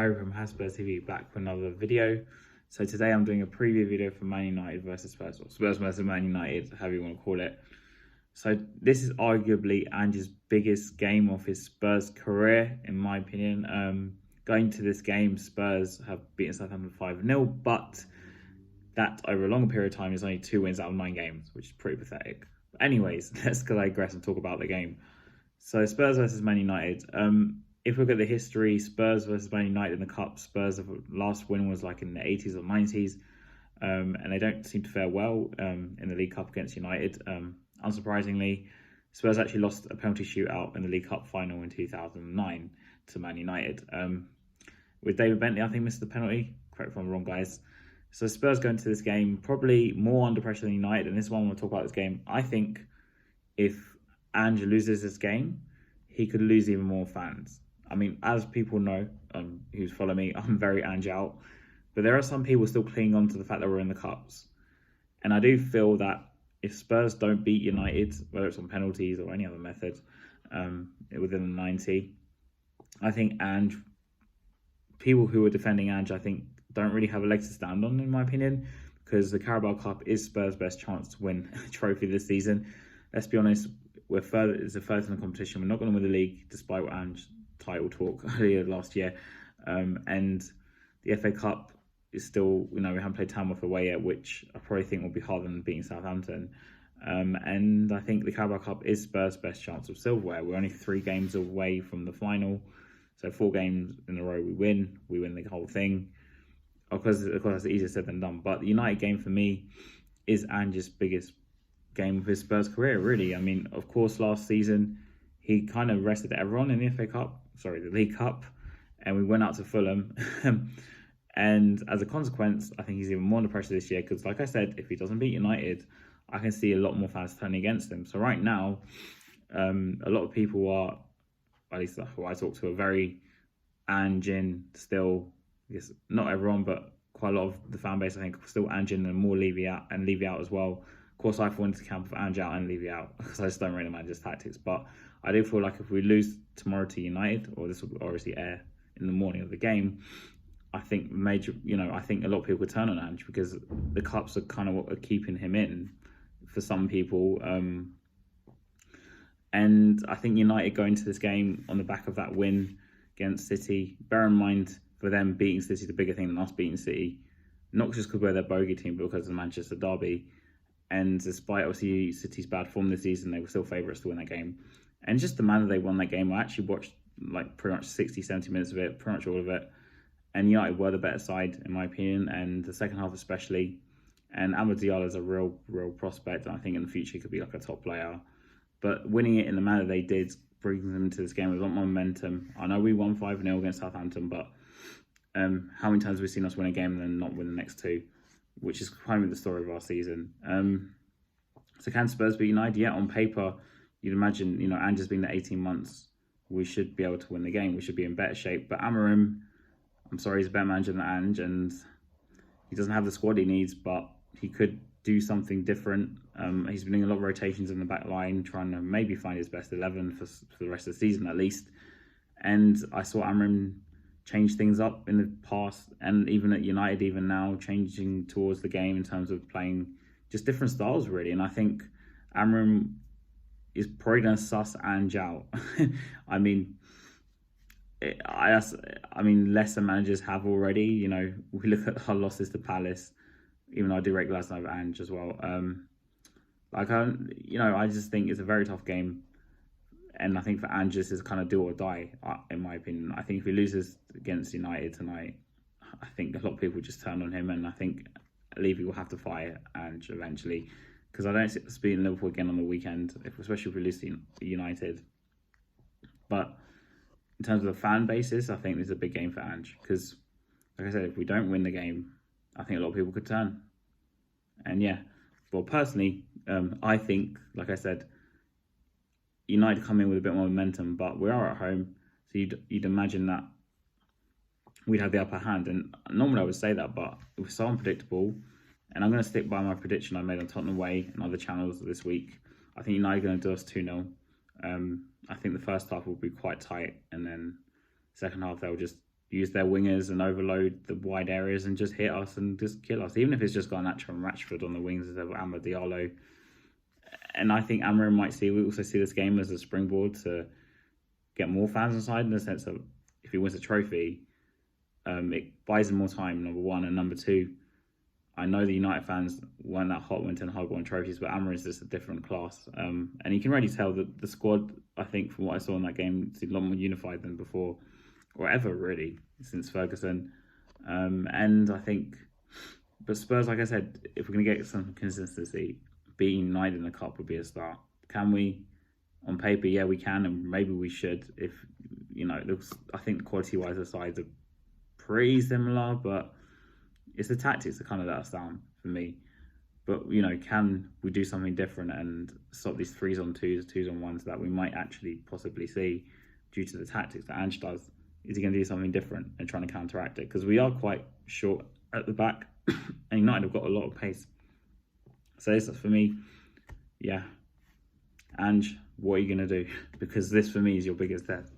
Harry from Spurs TV back for another video. So today I'm doing a preview video for Man United versus Spurs, or Spurs versus Man United, however you want to call it. So this is arguably Ange's biggest game of his Spurs career, in my opinion. Going to this game, Spurs have beaten Southampton 5-0, but that over a long period of time is only 2 wins out of 9 games, which is pretty pathetic. But anyways, let's digress and talk about the game. So Spurs versus Man United. If we look at the history, Spurs versus Man United in the Cup, Spurs' last win was like in the 80s or 90s, and they don't seem to fare well in the League Cup against United. Unsurprisingly, Spurs actually lost a penalty shootout in the League Cup final in 2009 to Man United. With David Bentley, I think, missed the penalty. Correct if I'm wrong, guys. So Spurs go into this game probably more under pressure than United, and this is one I want to talk about this game. I think if Ange loses this game, he could lose even more fans. I mean, as people know, who follow me, I'm very Ange out. But there are some people still clinging on to the fact that we're in the Cups. And I do feel that if Spurs don't beat United, whether it's on penalties or any other method, within the 90, I think Ange, people who are defending Ange, I think, don't really have a leg to stand on, in my opinion, because the Carabao Cup is Spurs' best chance to win a trophy this season. Let's be honest, we're further. It's a further in the competition. We're not going to win the league, despite what Ange title talk earlier last year. And the FA Cup is still, we haven't played Tamworth away yet, which I probably think will be harder than beating Southampton. And I think the Carabao Cup is Spurs' best chance of silverware. We're only 3 games away from the final. So 4 games in a row we win the whole thing. Of course, that's easier said than done. But the United game for me is Ange's biggest game of his Spurs career, really. I mean, of course, last season he kind of rested everyone in the the League Cup, and we went out to Fulham. And as a consequence, I think he's even more under pressure this year because, like I said, if he doesn't beat United, I can see a lot more fans turning against him. So right now, a lot of people are, at least who I talk to, are very Ange in still. I guess not everyone, but quite a lot of the fan base, I think, still Ange in and more Levy out as well. Of course, I fall into the camp of Ange out and Levy out because I just don't really mind his tactics. But I do feel like if we lose tomorrow to United, or this will obviously air in the morning of the game, I think I think a lot of people could turn on Ange because the cups are kind of what are keeping him in for some people. And I think United go into this game on the back of that win against City. Bear in mind, for them, beating City is the bigger thing than us beating City. Not just because we're their bogey team, but because of the Manchester derby. And despite obviously City's bad form this season, they were still favourites to win that game. And just the manner they won that game, I actually watched like pretty much 60, 70 minutes of it, pretty much all of it. And United were the better side, in my opinion, and the second half especially. And Amad Diallo is a real prospect, and I think in the future he could be like a top player. But winning it in the manner they did brings them into this game with a lot more momentum. I know we won 5-0 against Southampton, but how many times have we seen us win a game and then not win the next 2? Which is kind of the story of our season. So can Spurs beat United? Yeah, on paper, you'd imagine, Ange's been there 18 months. We should be able to win the game. We should be in better shape. But Amorim, I'm sorry, he's a better manager than Ange, and he doesn't have the squad he needs, but he could do something different. He's been doing a lot of rotations in the back line, trying to maybe find his best 11 for the rest of the season at least. And I saw Amorim change things up in the past, and even at United, even now, changing towards the game in terms of playing just different styles, really. And I think Amorim is probably going to suss Ange out. I mean, lesser managers have already. We look at our losses to Palace, even though I do rate last night of Ange as well. I just think it's a very tough game. And I think for Ange, this is kind of do or die, in my opinion. I think if he loses against United tonight, I think a lot of people just turn on him. And I think Levy will have to fire Ange eventually. Because I don't see us beating Liverpool again on the weekend, especially if we lose to United. But in terms of the fan basis, I think this is a big game for Ange. Because, like I said, if we don't win the game, I think a lot of people could turn. And yeah, well, personally, I think, like I said, United come in with a bit more momentum, but we are at home, so you'd imagine that we'd have the upper hand. And normally I would say that, but it was so unpredictable. And I'm going to stick by my prediction I made on Tottenham Way and other channels this week. I think United are going to do us 2-0. I think the first half will be quite tight, and then second half they'll just use their wingers and overload the wide areas and just hit us and just kill us, even if it's just got Nacho and Rashford on the wings instead of Amad Diallo. And I think Amorim might we also see this game as a springboard to get more fans inside, in the sense of if he wins a trophy, it buys him more time, number one. And number two, I know the United fans weren't that hot when Ten Hag won trophies, but Amorim is just a different class. And you can really tell that the squad, I think, from what I saw in that game, is a lot more unified than before, or ever really, since Ferguson. And I think, but Spurs, like I said, if we're going to get some consistency, beating United in the Cup would be a start. Can we? On paper, yeah, we can, and maybe we should. If, you know, it looks, I think quality-wise, the sides are pretty similar, but it's the tactics that kind of let us down for me. But, you know, can we do something different and stop these 3s-on-2s, 2s-on-1s that we might actually possibly see due to the tactics that Ange does? Is he going to do something different and trying to counteract it? Because we are quite short at the back, and United have got a lot of pace. So this, for me, yeah. Ange, what are you going to do? Because this, for me, is your biggest test.